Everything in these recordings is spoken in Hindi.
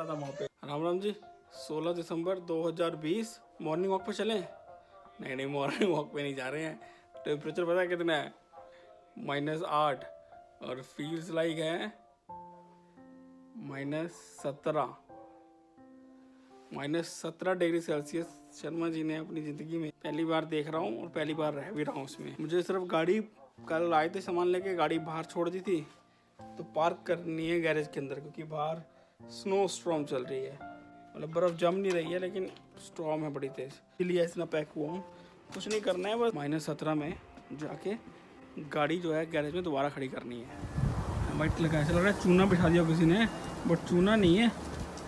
रहा था वहाँ पे। राम राम जी। 16 दिसंबर 2020 मॉर्निंग वॉक पे चलें? नहीं मॉर्निंग वॉक पे नहीं जा रहे हैं। टेम्परेचर पता है कितना है? -8 और फील्स लाइक है -17 डिग्री सेल्सियस। शर्मा जी ने अपनी ज़िंदगी में पहली बार देख रहा हूँ और पहली बार रह भी रहा हूँ उसमें। मुझे सिर्फ गाड़ी, कल आए थे सामान लेके, गाड़ी बाहर छोड़ दी थी तो पार्क करनी है गैरेज के अंदर, क्योंकि बाहर स्नो स्टॉर्म चल रही है। मतलब बर्फ़ जम नहीं रही है लेकिन स्टॉर्म है बड़ी तेज़, इसलिए ऐसा पैक हुआ हूँ। कुछ नहीं करना है, बस -17 में जाके गाड़ी जो है गैरेज में दोबारा खड़ी करनी है। वाइट लगा, ऐसा लग रहा है चूना बिठा दिया किसी ने, बट चूना नहीं है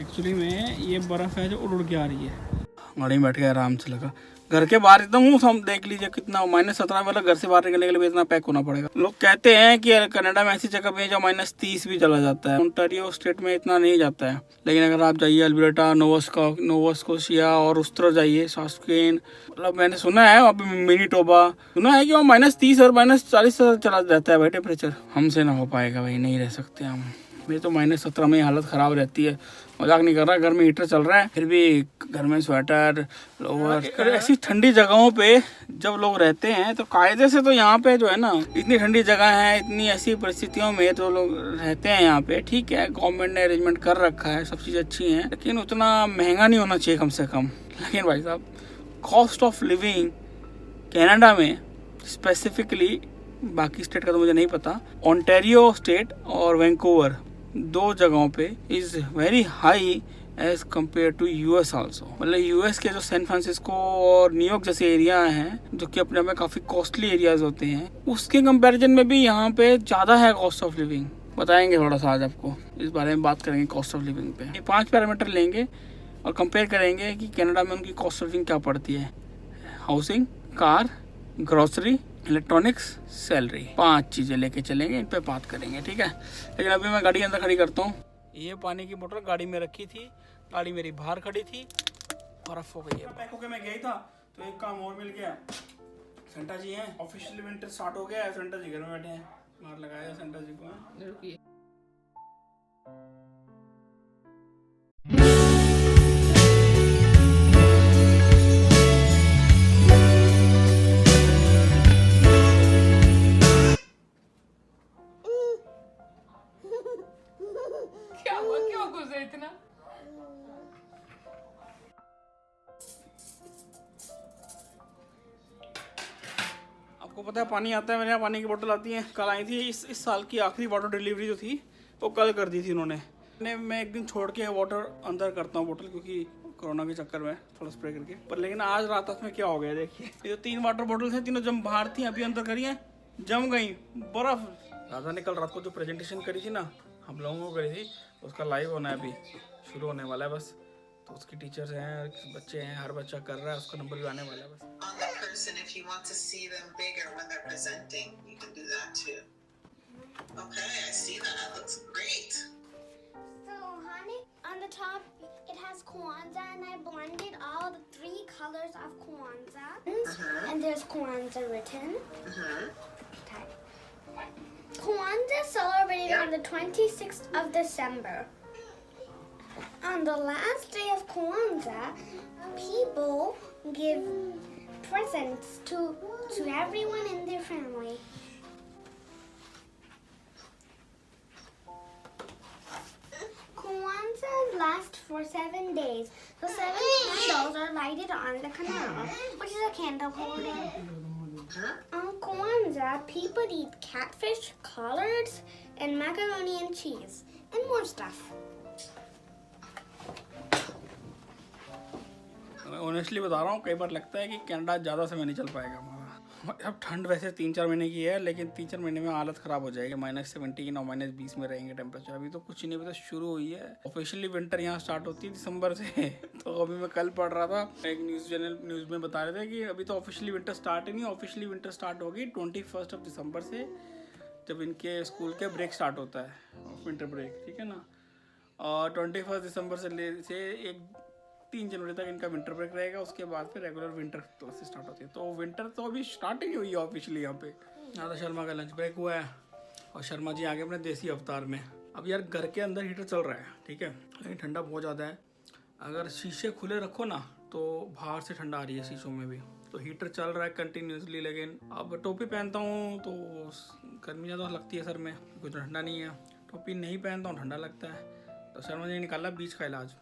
एक्चुअली में, ये बर्फ़ है जो उड़ के आ रही है। गाड़ी में बैठ के आराम से लगा। घर के बाहर एकदम हूँ, हम देख लीजिए कितना -17 में, घर से बाहर निकलने के लिए भी इतना पैक होना पड़ेगा। लोग कहते हैं कि कनाडा में ऐसी जगह भी है जो -30 भी चला जाता है। ओंटारियो स्टेट में इतना नहीं जाता है, लेकिन अगर आप जाइए अल्बर्टा, नोवा स्कोशिया और उस तरफ जाइए सास्केन, मतलब मैंने सुना है वहाँ पे मैनिटोबा, सुना है कि वहाँ -30 और -40 चला जाता है भाई टेम्परेचर। हमसे ना हो पाएगा भाई, नहीं रह सकते हम। मेरी तो -17 में ही हालत ख़राब रहती है, मजाक नहीं कर रहा। घर में हीटर चल रहा है फिर भी घर में स्वेटर, लोअर। ऐसी ठंडी जगहों पे जब लोग रहते हैं तो कायदे से तो यहाँ पे जो है ना, इतनी ठंडी जगह है, इतनी ऐसी परिस्थितियों में तो लोग रहते हैं यहाँ पे। ठीक है, गवर्नमेंट ने अरेंजमेंट कर रखा है, सब चीज़ अच्छी है, लेकिन उतना महंगा नहीं होना चाहिए कम से कम। लेकिन भाई साहब, कॉस्ट ऑफ लिविंग कनाडा में स्पेसिफिकली, बाकी स्टेट का तो मुझे नहीं पता, ओंटारियो स्टेट और वैंकूवर, दो जगहों पे is very high as compare to US also. मतलब यूएस के जो सैन फ्रांसिस्को और न्यूयॉर्क जैसे एरिया हैं, जो कि अपने में काफ़ी कॉस्टली एरियाज होते हैं, उसके कंपैरिजन में भी यहाँ पे ज़्यादा है कॉस्ट ऑफ लिविंग। बताएंगे थोड़ा सा आज आपको, इस बारे में बात करेंगे कॉस्ट ऑफ लिविंग पे। ये 5 पैरामीटर लेंगे और कंपेयर करेंगे कि कनाडा में उनकी कॉस्ट ऑफ लिविंग क्या पड़ती है। Housing, car, grocery, electronics, salary, 5 चीज़ें लेके चलेंगे, इन पे बात करेंगे, ठीक है। लेकिन अभी मैं गाड़ी अंदर खड़ी करता हूँ। ये पानी की बोतल गाड़ी में रखी थी, गाड़ी मेरी बाहर खड़ी थी, बर्फ हो गई है। पैक होके मैं गया ही था तो एक काम और मिल गया। सेंटा जी हैं, ऑफिशियली विंटर स्टार्ट हो गया है, सेंटा जी घर में बैठे हैं, मार लगाया सेंटा जी को। इतना आपको पता है पानी आता है, मेरे यहाँ पानी की बोतल आती है। कल आई थी, इस साल की आखिरी वाटर डिलीवरी जो थी वो कल कर दी थी उन्होंने। मैं एक दिन छोड़ के वाटर अंदर करता हूँ बोतल, क्योंकि कोरोना के चक्कर में थोड़ा स्प्रे करके। पर लेकिन आज रात में क्या हो गया देखिए, ये जो 3 वाटर बोतल थे, तीनों जम बाहर थी, अभी अंदर करी है, जम गई बर्फ। दादा ने कल रात को जो प्रेजेंटेशन करी थी ना, हम लोगों को करी थी, उसका लाइव होना है, अभी शुरू होने वाला है बस। तो उसकी टीचर्स हैं, बच्चे हैं, हर बच्चा कर रहा है, उसका नंबर भी आने वाला है बस। On the person, if you want to see them bigger when they're presenting, you can do that too. Okay, I see that. Looks great. So, honey, on the top it has Kwanzaa, and I blended all the 3 colors of Kwanzaa. And there's Kwanzaa written. Okay. Kwanzaa celebrated on the 26th of December. On the last day of Kwanzaa, people give presents to everyone in their family. Kwanzaa lasts for 7 days. So 7 candles are lighted on the canal, which is a candle holder. On Kwanzaa, people eat catfish, collards, and macaroni and cheese, and more stuff. Honestly बता रहा हूँ, कई बार लगता है कि कनाडा ज़्यादा समय नहीं चल पाएगा हमारा। अब ठंड वैसे 3-4 महीने की है, लेकिन 3-4 महीने में हालत ख़राब हो जाएगी। -17 और -20 में रहेंगे टेम्परेचर। अभी तो कुछ नहीं, पता शुरू हुई है ऑफिशियली विंटर यहाँ स्टार्ट होती है दिसंबर से। तो अभी मैं कल पढ़ रहा था, एक न्यूज़ में बता रहे थे कि अभी तो ऑफिशियली विंटर स्टार्ट ही नहीं, ऑफिशियली विंटर स्टार्ट होगी 21 दिसंबर से, जब इनके स्कूल के ब्रेक स्टार्ट होता है, विंटर ब्रेक, ठीक है ना। और 21 दिसंबर से 3 जनवरी तक इनका विंटर ब्रेक रहेगा। उसके बाद फिर रेगुलर विंटर तो से स्टार्ट होती है। तो विंटर तो अभी स्टार्ट ही हुई है ऑफिशियली यहाँ पे। राधा शर्मा का लंच ब्रेक हुआ है और शर्मा जी आगे अपने देसी अवतार में। अब यार घर के अंदर हीटर चल रहा है, ठीक है, लेकिन ठंडा बहुत ज़्यादा है। अगर शीशे खुले रखो ना तो बाहर से ठंडा आ रही है शीशों में भी। तो हीटर चल रहा है कंटिन्यूसली, लेकिन अब टोपी पहनता हूँ तो गर्मी ज़्यादा लगती है सर में, कुछ ठंडा नहीं है। टोपी नहीं पहनता हूँ ठंडा लगता है। तो शर्मा जी ने निकाला बीच का इलाज।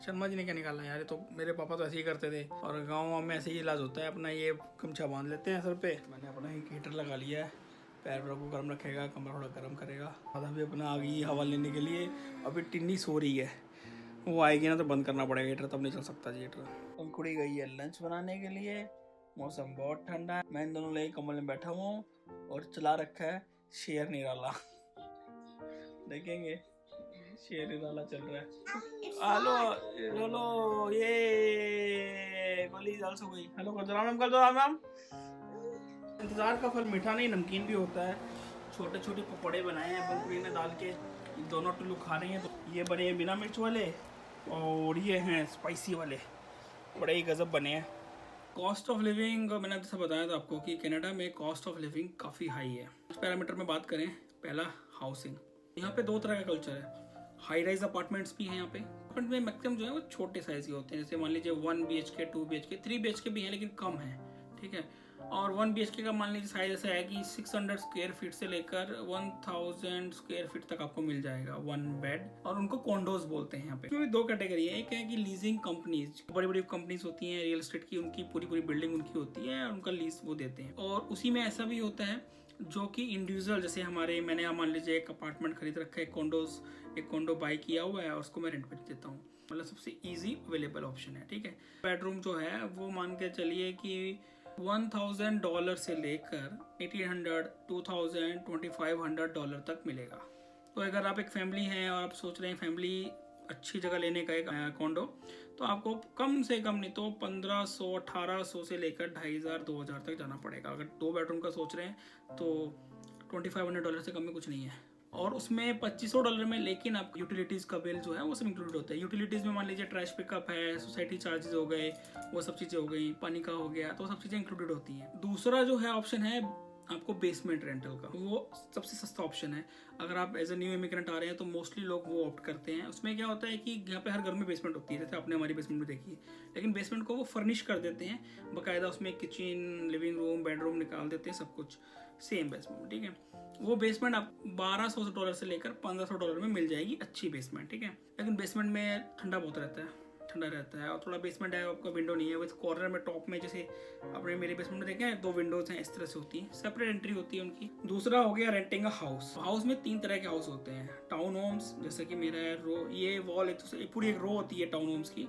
शर्मा जी ने क्या निकाला यार, तो मेरे पापा तो ऐसे ही करते थे, और गाँव में ऐसे ही इलाज होता है, अपना ये गमछा बांध लेते हैं सर पे। मैंने अपना ही हीटर लगा लिया है, पैर पैर को गर्म रखेगा, कमर थोड़ा गर्म करेगा। आधा भी अपना आ गई हवा लेने के लिए। अभी टिन्नी सो रही है, वो आएगी ना तो बंद करना पड़ेगा हीटर, तब नहीं चल सकता जी हीटर। पंखुड़ी गई है लंच बनाने के लिए, मौसम बहुत ठंडा है। मैं इन दोनों लेके कमल में बैठा हूँ और चला रखा है शेर निराला। देखेंगे शेर निराला चल रहा है। हेलो हेलो ये गोली दाल सो गई। हेलो कर दो राम, कर दो राम। इंतजार का फल मीठा नहीं नमकीन भी होता है। छोटे छोटे पकौड़े बनाए हैं पंखुड़ी ने डाल के, दोनों टुल्लू खा रही हैं। तो ये बने हैं बिना मिर्च वाले और ये हैं स्पाइसी वाले, बड़े ही गजब बने हैं। कॉस्ट ऑफ लिविंग मैंने जैसे बताया था आपको कि कनाडा में कॉस्ट ऑफ लिविंग काफ़ी हाई है। कुछ पैरामीटर में बात करें, पहला हाउसिंग। यहाँ पे दो तरह का कल्चर है। हाई राइज अपार्टमेंट्स भी हैं यहाँ पे। अपार्टमेंट में मैक्सिमम जो है वो छोटे साइज़ के होते हैं, जैसे मान लीजिए 1 BHK 2 BHK 3 BHK भी हैं लेकिन कम है, ठीक है। और 1 BHK का मान लीजिए साइज ऐसा है कि 600 स्क्वायर फीट से लेकर 1000 स्क्वायर फीट तक आपको मिल जाएगा 1 बेड। और उनको कॉन्डोज बोलते हैं यहाँ पे। इसमें भी दो कैटेगरी है। एक है कि लीजिंग कंपनीज, बड़ी बड़ी कंपनीज होती हैं रियल एस्टेट की, उनकी पूरी बिल्डिंग उनकी होती है और उनका लीज वो देते हैं। और उसी में ऐसा भी होता है जो कि इंडिविजुअल, जैसे मैंने मान लीजिए एक अपार्टमेंट खरीद रखा है, एक कॉन्डो बाई किया हुआ है और उसको मैं रेंट पे देता हूँ। मतलब सबसे ईजी अवेलेबल ऑप्शन है, ठीक है। बेडरूम जो है वो मान के चलिए कि $1000 से लेकर 1800, 2000, $2500 तक मिलेगा। तो अगर आप एक फैमिली हैं और आप सोच रहे हैं फैमिली अच्छी जगह लेने का एक कॉन्डो, तो आपको कम से कम नहीं तो 1500, 1800 से लेकर 2500, 2000 तक जाना पड़ेगा। अगर 2 बेडरूम का सोच रहे हैं तो $2500 से कम में कुछ नहीं है। और उसमें $2500 में लेकिन आप यूटिलिटीज़ का बिल जो है वो सब इंक्लूडेड होता है। यूटिलिटीज़ में मान लीजिए ट्रैश पिकअप है, सोसाइटी चार्जेस हो गए, वो सब चीज़ें हो गई, पानी का हो गया, तो सब चीज़ें इंक्लूडेड होती हैं। दूसरा जो है ऑप्शन है आपको बेसमेंट रेंटल का, वो सबसे सस्ता ऑप्शन है। अगर आप एज ए न्यू इमिग्रेंट आ रहे हैं तो मोस्टली लोग वो ऑप्ट करते हैं। उसमें क्या होता है कि यहाँ पे हर घर में बेसमेंट होती है, जैसे आपने हमारी बेसमेंट में देखी है, लेकिन बेसमेंट को वो फर्निश कर देते हैं बाकायदा। उसमें किचन, लिविंग रूम, बेडरूम निकाल देते हैं, सब कुछ सेम बेसमेंट, ठीक है। वो बेसमेंट आप $1200 से लेकर $1500 में मिल जाएगी, अच्छी बेसमेंट, ठीक है। लेकिन बेसमेंट में ठंडा बहुत रहता है और थोड़ा बेसमेंट है आपका विंडो नहीं है, बस कॉर्नर में टॉप में, जैसे आपने मेरे बेसमेंट में देखा है 2 विंडोज हैं, इस तरह से होती है, सेपरेट एंट्री होती है उनकी। दूसरा हो गया रेंटिंग अ हाउस में 3 तरह के हाउस होते हैं। टाउन होम्स, जैसे कि मेरा है रो, ये वॉल पूरी एक रो होती है टाउन होम्स की,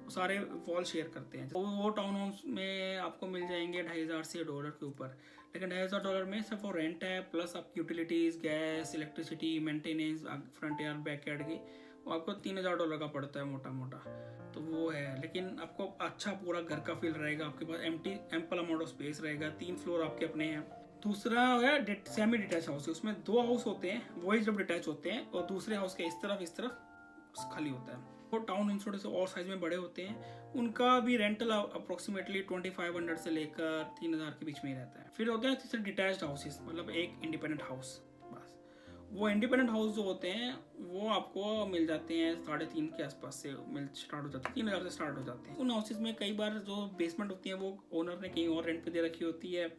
सारे वॉल शेयर करते हैं। तो वो टाउन होम्स में आपको मिल जाएंगे $2500 से $1 के ऊपर, लेकिन $2500 में सिर्फ वो रेंट है, प्लस आप utilities, gas, electricity, maintenance, front yard, back yard की, वो आपको $3000 का पड़ता है मोटा। तो वो है, लेकिन आपको अच्छा पूरा घर का फील रहेगा, आपके पास एम्पल अमाउंट ऑफ स्पेस रहेगा, 3 फ्लोर आपके अपने हैं। दूसरा है सेमी डिटैच हाउस, उसमें 2 हाउस होते हैं, वही जब डिटैच होते हैं, और दूसरे हाउस के इस तरफ खाली होता है। वो टाउन होम्स थोड़े से और साइज में बड़े होते हैं, उनका भी रेंटल अप्रोक्सीमेटली 2500 से लेकर 3000 के बीच में ही रहता है। फिर होते हैं तीसरे डिटैच्ड हाउसेस, मतलब एक इंडिपेंडेंट हाउस। बस वो इंडिपेंडेंट हाउस जो होते हैं वो आपको मिल जाते हैं 3.5 के आसपास से स्टार्ट हो जाते हैं, 3000 से स्टार्ट हो जाते हैं। उन हाउसेस में कई बार जो बेसमेंट होती है वो ओनर ने कहीं और रेंट पे दे रखी होती है,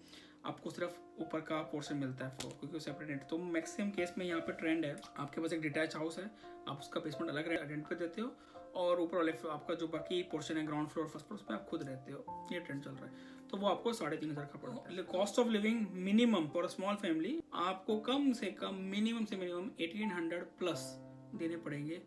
आपको सिर्फ ऊपर का पोर्शन मिलता है फ्लोर, क्योंकि वो सेपरेट रेंट। तो मैक्सिमम केस में यहाँ पे ट्रेंड है, आपके पास एक डिटैच हाउस है, आप उसका बेसमेंट अलग रेंट पे देते हो, और ऊपर वाले आपका जो बाकी पोर्शन है ग्राउंड फ्लोर, फर्स्ट फ्लोर, उसमें आप खुद रहते हो। ये ट्रेंड चल रहा है, तो वो आपको 3500 का पड़ता है। Cost of living minimum for a small family आपको कम से कम मिनिमम 1800 प्लस देने पड़ेंगे,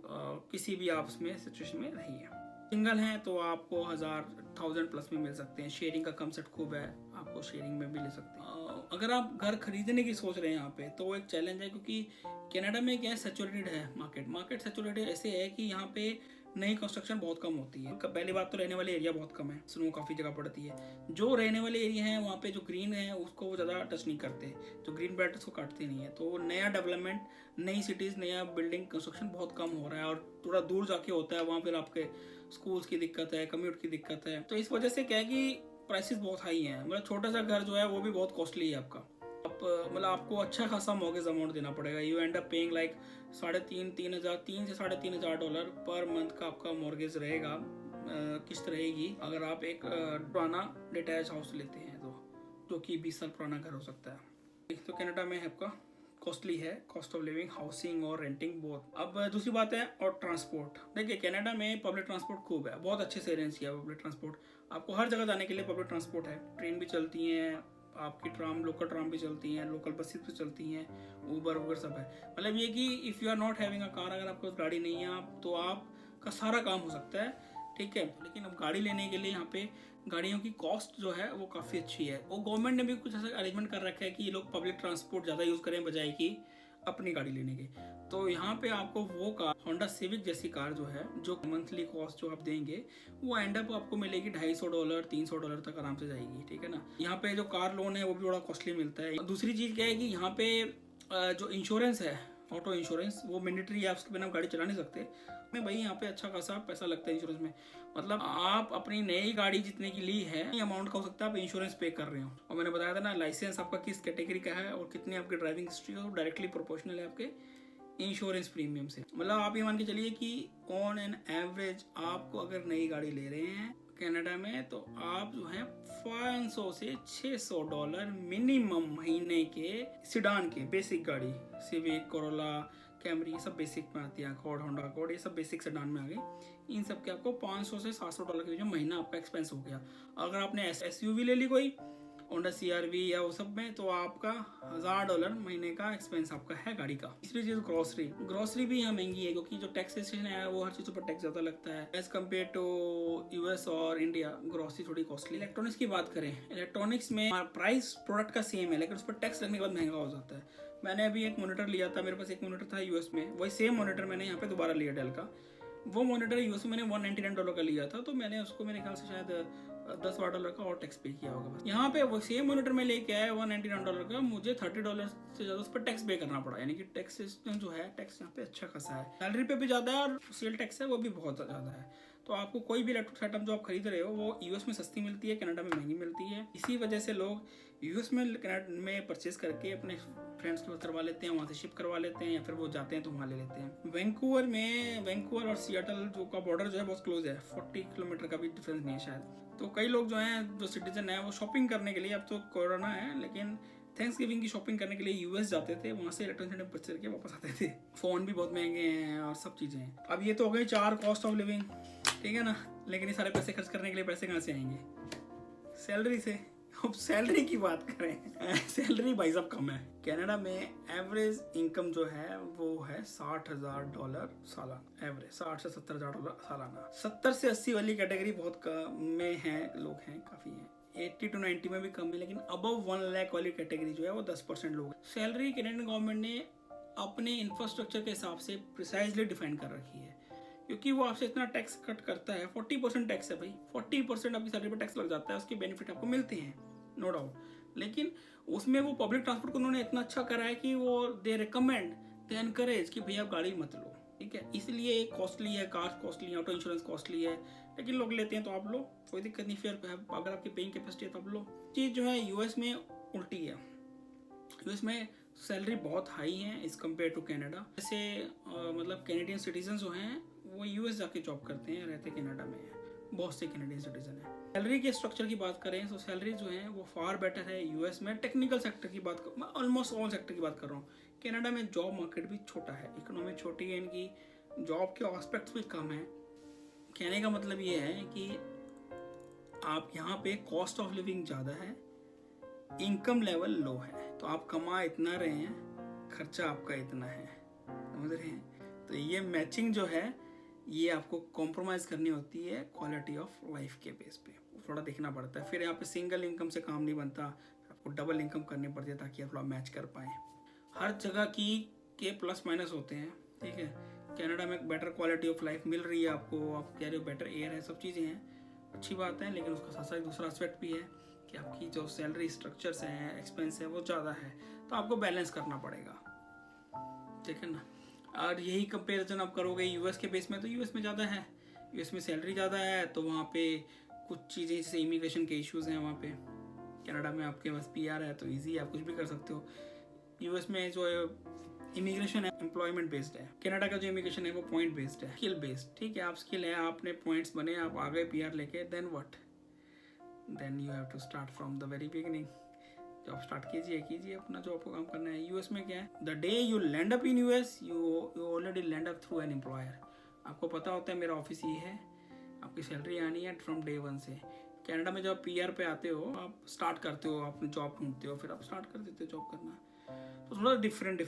किसी भी आप उसमें सिचुएशन में रहिए। सिंगल हैं तो आपको 1000 प्लस में मिल सकते हैं। शेयरिंग का कंसेप्ट खूब है, आपको शेयरिंग में भी ले सकते हैं। अगर आप घर खरीदने की सोच रहे हैं यहाँ पे, तो वो एक चैलेंज है, क्योंकि कनाडा में क्या है, सैचुरेटेड है मार्केट सैचुरेटेड ऐसे है कि यहाँ पे नई कंस्ट्रक्शन बहुत कम होती है। पहली बात तो रहने वाले एरिया बहुत कम है, स्नो काफ़ी जगह पड़ती है। जो रहने वाले एरिया हैं वहाँ पे जो ग्रीन है उसको वो ज़्यादा टच नहीं करते, जो ग्रीन बेल्ट उसको काटते नहीं है। तो नया डेवलपमेंट, नई सिटीज़, नया बिल्डिंग कंस्ट्रक्शन बहुत कम हो रहा है, और थोड़ा दूर जाके होता है, वहाँ फिर आपके स्कूल्स की दिक्कत है, कम्यूट की दिक्कत है। तो इस वजह से क्या है कि प्राइसेस बहुत हाई हैं, मतलब छोटा सा घर जो है वो भी बहुत कॉस्टली है आपका। आप मतलब आपको अच्छा खासा मॉर्गेज अमाउंट देना पड़ेगा। You and up paying like $3,500 3 से $3,500 पर मंथ का आपका मॉर्गेज रहेगा, किस्त रहेगी अगर आप एक पुराना डिटैच हाउस लेते हैं तो, जो कि 20 साल पुराना घर हो सकता है। तो कनाडा में आपका कॉस्टली है, कॉस्ट ऑफ लिविंग, हाउसिंग और रेंटिंग बोथ। अब दूसरी बात है और ट्रांसपोर्ट। देखिए कनाडा में पब्लिक ट्रांसपोर्ट खूब है, बहुत अच्छे से अरेंज किया है पब्लिक ट्रांसपोर्ट। आपको हर जगह जाने के लिए पब्लिक ट्रांसपोर्ट है, ट्रेन भी चलती हैं, आपकी ट्राम, लोकल ट्राम भी चलती हैं, लोकल बसेस भी चलती हैं, ऊबर वूबर सब है। मतलब ये कि if you are not having a car, अगर आपके पास गाड़ी नहीं है आप, तो आपका सारा काम हो सकता है, ठीक है। लेकिन अब गाड़ी लेने के लिए यहाँ पे गाड़ियों की कॉस्ट जो है वो काफ़ी अच्छी है। वो गवर्नमेंट ने भी कुछ ऐसा अरेंजमेंट कर रखा है कि ये लोग पब्लिक ट्रांसपोर्ट ज़्यादा यूज़ करें बजाय कि अपनी गाड़ी लेने के। तो यहाँ पे आपको वो कार, होंडा सिविक जैसी कार जो है, जो मंथली कॉस्ट जो आप देंगे वो एंड अप आपको मिलेगी $250 $300 तक आराम से जाएगी, ठीक है ना। यहाँ पे जो कार लोन है वो भी बड़ा कॉस्टली मिलता है। दूसरी चीज़ क्या है कि यहाँ पे जो इंश्योरेंस है, ऑटो इंश्योरेंस, वो मैंडेटरी है, उसके बिना आप गाड़ी चला नहीं सकते। में भाई यहाँ पे अच्छा खासा पैसा लगता है इंश्योरेंस में। मतलब आप अपनी नई गाड़ी जितने की ली है अमाउंट का हो सकता है आप इंश्योरेंस पे कर रहे हो। और मैंने बताया था ना, लाइसेंस आपका किस कैटेगरी का है और कितनी आपकी ड्राइविंग हिस्ट्री हो, डायरेक्टली प्रोपोर्शनल है आपके इंश्योरेंस प्रीमियम से। मतलब आप ये मान के चलिए कि ऑन एन एवरेज आपको अगर नई गाड़ी ले रहे हैं कनाडा में, तो आप जो है $500 से $600 मिनिमम महीने के सिडान के, बेसिक गाड़ी, सिविक, कोरोला, कैमरी, ये सब बेसिक में आती है, अकॉर्ड, होंडा अकॉर्ड, ये सब बेसिक सेडान में आ गई। इन सब के आपको $500 से $700 के बीच में महीना आपका एक्सपेंस हो गया। अगर आपने SUV ले ली कोई होंडा CR-V या वो सब में, तो आपका $1000 महीने का एक्सपेंस आपका है गाड़ी का। तीसरी चीज ग्रोसरी भी यहाँ महंगी है, क्योंकि जो टैक्सेशन है वो हर चीज़ पर टैक्स ज़्यादा लगता है एज कम्पेयर टू US और इंडिया। ग्रोसरी थोड़ी कॉस्टली। इलेक्ट्रॉनिक्स की बात करें, इलेक्ट्रॉनिक्स में प्राइस प्रोडक्ट का सेम है, लेकिन उस पर टैक्स लगने के बाद महंगा हो जाता है। मैंने अभी एक मॉनिटर लिया था, मेरे पास एक मॉनिटर था US में, वही सेम मॉनिटर मैंने यहाँ पे दोबारा लिया डेल का। वो मॉनिटर US में मैंने $199 का लिया था, तो मैंने उसको मेरे ख्याल से शायद $10-12 का और टैक्स पे किया होगा बस। यहाँ पे वो सेम मॉनिटर में लेके आया $199 का, मुझे $30 से ज़्यादा उस पर टैक्स पे करना पड़ा। यानी कि टैक्स सिस्टम जो है, टैक्स यहाँ पे अच्छा खासा है, सैलरी पे भी ज़्यादा है और सेल टैक्स है वो भी बहुत ज़्यादा है। तो आपको कोई भी इलेक्ट्रिक सेटअप जो आप खरीद रहे हो वो US में सस्ती मिलती है, कनाडा में महंगी मिलती है। इसी वजह से लोग US में, कनाडा में परचेज करके अपने फ्रेंड्स के पास करवा लेते हैं, वहाँ से शिप करवा लेते हैं, या फिर वो जाते हैं तो वहाँ ले लेते हैं। वैंकूवर और सियाटल जो का बॉर्डर जो है बहुत क्लोज है, 40 किलोमीटर का भी डिफरेंस नहीं है शायद। तो कई लोग जो हैं, जो सिटीजन है, वो शॉपिंग करने के लिए, अब तो कोरोना है लेकिन थैंक्सगिविंग की शॉपिंग करने के लिए US जाते थे, वहाँ से इलेक्ट्रॉनिक सेटअप परचेज करके वापस आते थे। फ़ोन भी बहुत महंगे हैं और सब चीज़ें हैं। अब ये तो हो गई 4 कॉस्ट ऑफ लिविंग, ठीक है ना। लेकिन ये सारे पैसे खर्च करने के लिए पैसे कहाँ से आएंगे? सैलरी से। अब सैलरी की बात करें, सैलरी भाई साहब कम है। कनाडा में एवरेज इनकम जो है वो है $60,000 सालाना, एवरेज $60,000 से $70,000 सालाना। 70 से 80 वाली कैटेगरी बहुत कम में है, लोग हैं, काफ़ी हैं। 80 to 90 में भी कम है, लेकिन अबव 1 लाख वाली कैटेगरी जो है वो 10% लोग। सैलरी कैनेडियन गवर्नमेंट ने अपने इंफ्रास्ट्रक्चर के हिसाब से प्रिसाइजली डिफाइन कर रखी है, क्योंकि वो आपसे इतना टैक्स कट करता है। 40% टैक्स है भाई, 40% आपकी सैलरी पर टैक्स लग जाता है, उसके बेनिफिट आपको मिलते हैं, नो डाउट। लेकिन उसमें वो पब्लिक ट्रांसपोर्ट को उन्होंने इतना अच्छा करा है कि वो दे रिकमेंड, दे एनकरेज कि भैया आप गाड़ी मत लो, ठीक है। इसलिए कॉस्टली है, कार कॉस्टली है, ऑटो इंश्योरेंस कॉस्टली है, लेकिन लोग लेते हैं तो आप लो, कोई दिक्कत नहीं। फिर अगर आपकी पेइंग कैपेसिटी है तो आप लो। चीज़ जो है US में उल्टी है। US में सैलरी बहुत हाई है इस कम्पेयर टू कनाडा। जैसे मतलब कैनेडियन सिटीजन जो हैं वो US जाके जॉब करते हैं, रहते कनाडा में है, बहुत से कैनेडियन सिटीजन हैं। सैलरी के स्ट्रक्चर की बात करें तो सैलरी जो है वो फार बेटर है US में। टेक्निकल सेक्टर की बात कर, मैं ऑलमोस्ट ऑल सेक्टर की बात कर रहा हूँ। कनाडा में जॉब मार्केट भी छोटा है, इकोनॉमी छोटी है, इनकी जॉब के एस्पेक्ट्स भी कम है। कहने का मतलब ये है कि आप यहाँ पे कॉस्ट ऑफ लिविंग ज़्यादा है, इनकम लेवल लो है, तो आप कमा इतना रहे हैं, खर्चा आपका इतना है, समझ रहे हैं। तो ये मैचिंग जो है ये आपको कॉम्प्रोमाइज़ करनी होती है क्वालिटी ऑफ लाइफ के बेस पे, थोड़ा देखना पड़ता है। फिर यहाँ पे सिंगल इनकम से काम नहीं बनता, आपको डबल इनकम करनी पड़ती है ताकि आप थोड़ा मैच कर पाएँ। हर जगह के प्लस माइनस होते हैं, ठीक है। कनाडा में बेटर क्वालिटी ऑफ लाइफ मिल रही है आपको, आप कह रहे हो बेटर एयर है, सब चीज़ें हैं, अच्छी बात है। लेकिन उसका साथ साथ दूसरा एस्पेक्ट भी है कि आपकी जो सैलरी स्ट्रक्चर्स हैं, एक्सपेंस है, वो ज़्यादा है, तो आपको बैलेंस करना पड़ेगा, ठीक है ना। और यही कंपेरिजन आप करोगे US के बेस में, तो US में ज़्यादा है, US में सैलरी ज़्यादा है, तो वहाँ पे कुछ चीज़ें जैसे इमिग्रेशन के इश्यूज़ हैं वहाँ पे, कनाडा में आपके पास PR है तो इजी है, आप कुछ भी कर सकते हो। यूएस में जो इमिग्रेशन है एम्प्लॉयमेंट बेस्ड है, कनाडा का जो इमिग्रेशन है वो पॉइंट बेस्ड है, स्किल बेस्ड। ठीक है, आप स्किल है, आपने पॉइंट्स बने, आप आ गए PR लेके, then what, then you have to start from the very beginning. Job start कीजिए अपना जो आपको काम करना है। यूएस में क्या है, the day you land up in US you already land up through an employer. आपको पता होता है मेरा ऑफिस ये है, आपकी सैलरी आनी है फ्रॉम डे 1 से। कनाडा में जब PR पे आते हो, आप स्टार्ट करते हो, अपनी जॉब ढूंढते हो, फिर आप स्टार्ट कर देते हो जॉब करना। तो थोड़ा डिफरेंट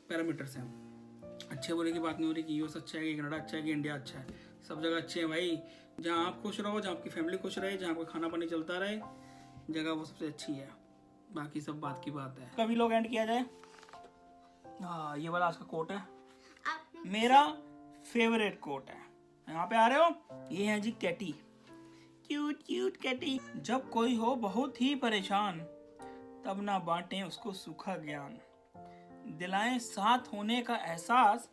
पैरामीटर्स हैं। अच्छे बुरे की बात नहीं हो रही कि यूएस अच्छा है कि कनाडा अच्छा है कि इंडिया अच्छा है, सब जगह अच्छे हैं भाई। जहाँ आप खुश रहो, जहाँ आपकी फैमिली खुश रहे, जहाँ आपका खाना पानी चलता रहे, जगह वो सबसे अच्छी है। बाकी सब बात की बात है। कभी लोग एंड किया जाए। हाँ, ये वाला आज का कोट है, मेरा फेवरेट कोट है। यहाँ पे आ रहे हो, ये है जी कैटी, क्यूट क्यूट कैटी। जब कोई हो बहुत ही परेशान, तब ना बांटें उसको सूखा ज्ञान, दिलाएं साथ होने का एहसास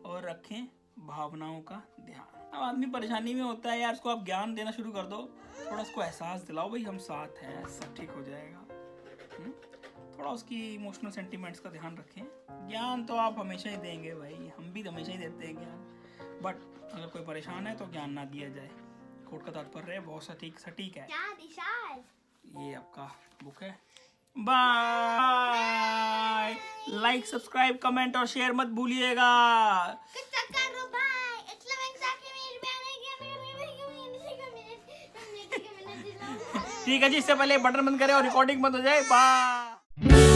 और रखें भावनाओं का ध्यान। अब आदमी परेशानी में होता है यार, उसको आप ज्ञान देना शुरू कर दो, थोड़ा उसको एहसास दिलाओ भाई हम साथ हैं, सब ठीक हो जाएगा। थोड़ा उसकी इमोशनल सेंटिमेंट्स का ध्यान रखें। ज्ञान तो आप हमेशा ही देंगे भाई, हम भी हमेशा ही देते हैं ज्ञान, बट अगर कोई परेशान है तो ज्ञान ना दिया जाए। कोट का तात्पर्य है बहुत सटीक है। ये आपका बुक है। बाय, लाइक सब्सक्राइब कमेंट और शेयर मत भूलिएगा। ठीक है जी, इससे पहले बटन बंद करें और रिकॉर्डिंग बंद हो जाए। बाय।